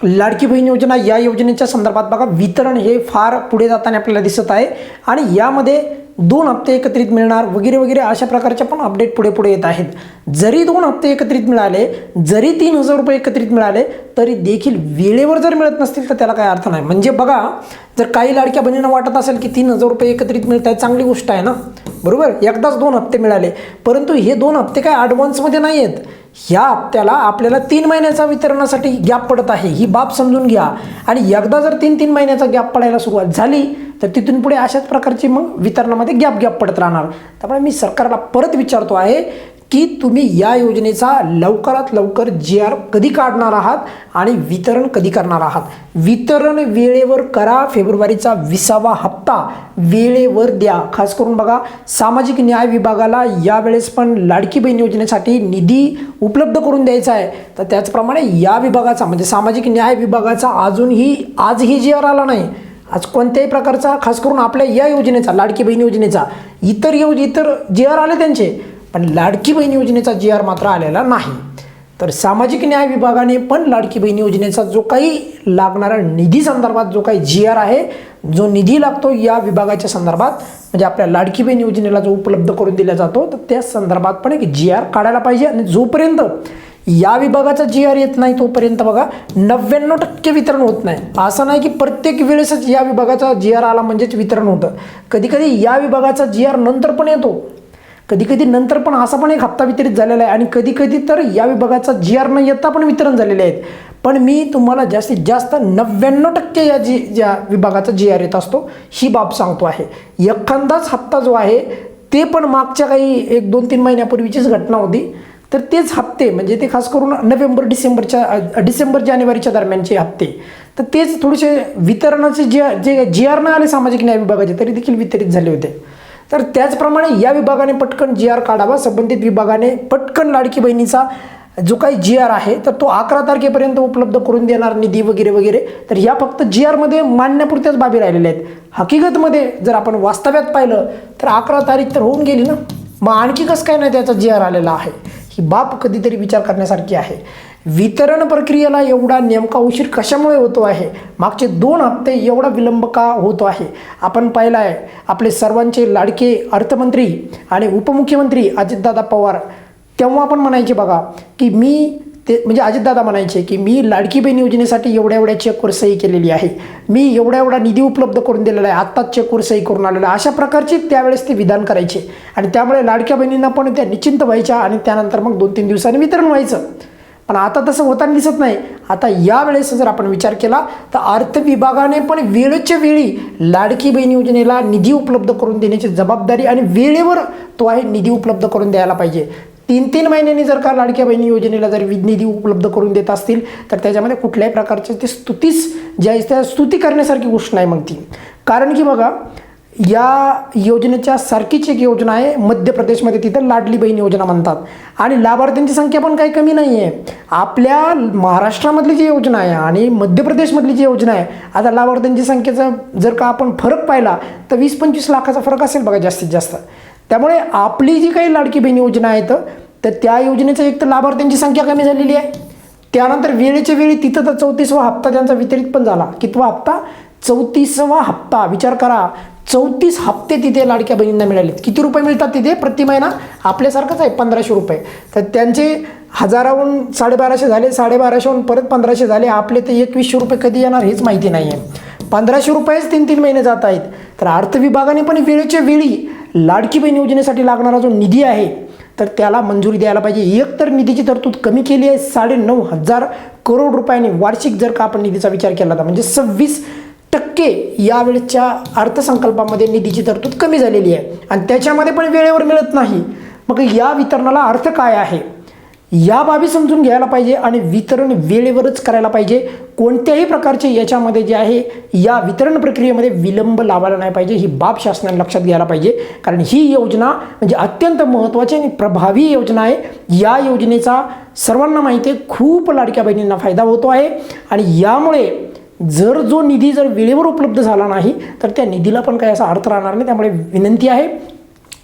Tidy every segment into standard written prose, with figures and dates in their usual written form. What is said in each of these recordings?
लाडकी बहीण योजना या योजनेच्या संदर्भात बघा वितरण हे फार पुढे जाताना आपल्याला दिसत आहे आणि यामध्ये 2 हप्ते एकत्रित मिळणार वगैरे वगैरे अशा प्रकारचे पण अपडेट पुढे पुढे येत आहेत. जरी 2 हप्ते एकत्रित मिळाले, जरी 3,000 रुपये एकत्रित मिळाले तरी देखील वेळेवर जर मिळत नसतील तर त्याला काही अर्थ नाही. म्हणजे बघा जर काही लाडक्या बहिणींना वाटत असेल की 3,000 रुपये एकत्रित मिळत आहेत, चांगली गोष्ट आहे ना, बरोबर, एकदाच 2 हप्ते मिळाले, परंतु हे 2 हप्ते काय ॲडव्हान्समध्ये नाही आहेत. ह्या हप्त्याला आपल्याला 3 महिन्याचा वितरणासाठी गॅप पडत आहे, ही बाब समजून घ्या. आणि एकदा जर 3-3 महिन्याचा गॅप पडायला सुरुवात झाली तर तिथून पुढे अशाच प्रकारची मग वितरणामध्ये गॅप पडत राहणार. त्यामुळे मी सरकारला परत विचारतो आहे की तुम्ही या योजनेचा लवकरात लवकर GR कधी काढणार आहात आणि वितरण कधी करणार आहात. वितरण वेळेवर करा. फेब्रुवारीचा 20वा हप्ता वेळेवर द्या. खास करून बघा सामाजिक न्याय विभागाला यावेळेस पण लाडकी बहीण योजनेसाठी निधी उपलब्ध करून द्यायचा आहे. तर त्याचप्रमाणे या विभागाचा म्हणजे सामाजिक न्याय विभागाचा आजही GR आला नाही. आज कोणत्याही प्रकारचा खास करून आपल्या या योजनेचा लाडकी बहीण योजनेचा इतर GR आले त्यांचे, पण लाडकी बहीण योजनेचा GR मात्र आलेला नाही. तर सामाजिक न्याय विभागाने पण लाडकी बहीण योजनेचा जो काही लागणारा निधी संदर्भात जो काही GR आहे, जो निधी लागतो या विभागाच्या संदर्भात म्हणजे आपल्या लाडकी बहीण योजनेला जो उपलब्ध करून दिला जातो तर त्या संदर्भात पण एक GR काढायला पाहिजे. आणि जोपर्यंत या विभागाचा GR येत नाही तोपर्यंत बघा 99% वितरण होत नाही. असं नाही की प्रत्येक वेळेसच या विभागाचा GR आला म्हणजेच वितरण होतं. कधी कधी या विभागाचा GR नंतर पण येतो, कधी कधी नंतर पण असा पण एक हप्ता वितरित झालेला आहे आणि कधी कधी तर या विभागाचा GR न येता पण वितरण झालेले आहेत. पण मी तुम्हाला जास्तीत जास्त 99% या विभागाचा GR येत असतो ही बाब सांगतो आहे. एखादाच हप्ता जो आहे ते पण मागच्या काही 1-2-3 महिन्यापूर्वीचीच घटना होती. तर तेच हप्ते म्हणजे ते खास करून डिसेंबर-जानेवारीच्या दरम्यानचे हप्ते, तर तेच थोडेसे वितरणाचे जे GR न आले सामाजिक न्याय विभागाचे तरी देखील वितरित झाले होते. तर त्याचप्रमाणे या विभागाने पटकन GR काढावा. संबंधित विभागाने पटकन लाडकी बहिणीचा जो काही GR आहे तर तो 11 तारखेपर्यंत उपलब्ध करून देणार निधी वगैरे वगैरे. तर ह्या फक्त GR मध्ये मांडण्यापुरत्याच बाबी राहिलेल्या आहेत. हकीकतमध्ये जर आपण वास्तव्यात पाहिलं तर 11 तारीख तर होऊन गेली ना, मग आणखी कसं काय नाही त्याचा GR आलेला आहे. ही बाब कधीतरी विचार करण्यासारखी आहे. वितरण प्रक्रियेला एवढा नेमका उशीर कशामुळे होतो आहे, मागचे 2 हप्ते एवढा विलंब का होतो आहे. आपण पाहिलं आहे आपले सर्वांचे लाडके अर्थमंत्री आणि उपमुख्यमंत्री अजितदादा पवार तेव्हा आपण म्हणायचे बघा की म्हणजे अजितदादा म्हणायचे की मी लाडकी बहीण योजनेसाठी एवढ्या चेकवर सही केलेली आहे, मी एवढा निधी उपलब्ध करून दिलेला आहे, आत्ताच चेकवर सही करून आलेला आहे, अशा प्रकारचे त्यावेळेस ते विधान करायचे. आणि त्यामुळे लाडक्या बहिणींना पण त्या निश्चिंत व्हायच्या आणि त्यानंतर मग 2-3 दिवसांनी वितरण व्हायचं. पण आता तसं होताना दिसत नाही. आता यावेळेस जर आपण विचार केला तर अर्थ विभागाने पण वेळेच्या वेळी लाडकी बहीण योजनेला निधी उपलब्ध करून देण्याची जबाबदारी आणि वेळेवर तो आहे निधी उपलब्ध करून द्यायला पाहिजे. 3-3 महिन्यांनी जर का लाडक्या बहिणी योजनेला जर निधी उपलब्ध करून देत असतील तर त्याच्यामध्ये कुठल्याही प्रकारचे ते स्तुती करण्यासारखी गोष्ट नाही मग ती. कारण की बघा या योजनेच्या सारखीच एक योजना आहे मध्य प्रदेशमध्ये, तिथं लाडली बहीण योजना म्हणतात आणि लाभार्थ्यांची संख्या पण काही कमी नाही आहे. आपल्या महाराष्ट्रामधली जी योजना आहे आणि मध्य प्रदेशमधली जी योजना आहे, आता लाभार्थ्यांची संख्येचा जर का आपण फरक पाहिला तर 20-25 लाखाचा फरक असेल बघा जास्तीत जास्त. त्यामुळे आपली जी काही लाडकी बहीण योजना आहेत तर त्या योजनेचा एक तर लाभार्थ्यांची संख्या कमी झालेली आहे, त्यानंतर वेळेच्या वेळी तिथं तर 34वा हप्ता त्यांचा वितरित पण झाला. कितवा हप्ता? 34वा हप्ता. विचार करा, 34 हप्ते तिथे लाडक्या बहिणींना मिळालेत. किती रुपये मिळतात तिथे प्रति महिना? आपल्यासारखंच आहे 1500 रुपये. तर त्यांचे 1000हून 1250 झाले, 1250हून परत 1500 झाले, आपले तर 2100 रुपये कधी येणार हेच माहिती नाही आहे. 1500 रुपयेच 3-3 महिने जात आहेत. तर अर्थ विभागाने पण वेळेच्या वेळी लाडकी बहीण योजनेसाठी लागणारा जो निधी आहे तर त्याला मंजुरी द्यायला पाहिजे. एक तर निधीची तरतूद कमी केली आहे 9,500 करोड रुपयांनी वार्षिक. जर का आपण निधीचा विचार केला तर म्हणजे 26% यावेळेच्या अर्थसंकल्पामध्ये निधीची तरतूद कमी झालेली आहे आणि त्याच्यामध्ये पण वेळेवर मिळत नाही. मग या वितरणाला अर्थ काय आहे या बाबी समजून घ्यायला पाहिजे आणि वितरण वेळेवरच करायला पाहिजे. कोणत्याही प्रकारचे याच्यामध्ये जे आहे या वितरण प्रक्रियेमध्ये विलंब लावायला नाही पाहिजे. ही बाब शासनाने लक्षात घ्यायला पाहिजे, कारण ही योजना म्हणजे अत्यंत महत्त्वाची आणि प्रभावी योजना आहे. या योजनेचा सर्वांना माहिती आहे खूप लाडक्या बहिणींना फायदा होतो आहे आणि यामुळे जो निधी जर वेळेवर उपलब्ध झाला नाही तर त्या निधीला पण काही असा अर्थ राहणार नाही. त्यामुळे विनंती आहे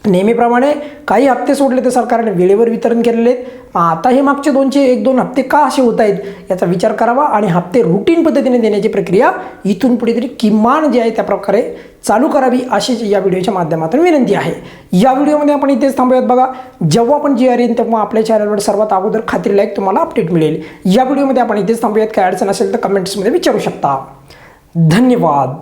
नेहमीप्रमाणे काही हप्ते सोडले तर सरकारने वेळेवर वितरण केलेले आहेत. आता हे मागचे 1-2 हप्ते का असे होत आहेत याचा विचार करावा आणि हप्ते रुटीन पद्धतीने देण्याची प्रक्रिया इथून पुढे तरी किमान जे आहे त्या प्रकारे चालू करावी अशी या व्हिडिओच्या माध्यमातून विनंती आहे. या व्हिडिओमध्ये आपण इथेच थांबूयात. बघा, जेव्हा पण GR येईल तेव्हा आपल्या चॅनलवर सर्वात अगोदर खात्रीलायक तुम्हाला अपडेट मिळेल. या व्हिडिओमध्ये आपण इथेच थांबूयात. काय अडचण असेल तर कमेंट्समध्ये विचारू शकता. धन्यवाद.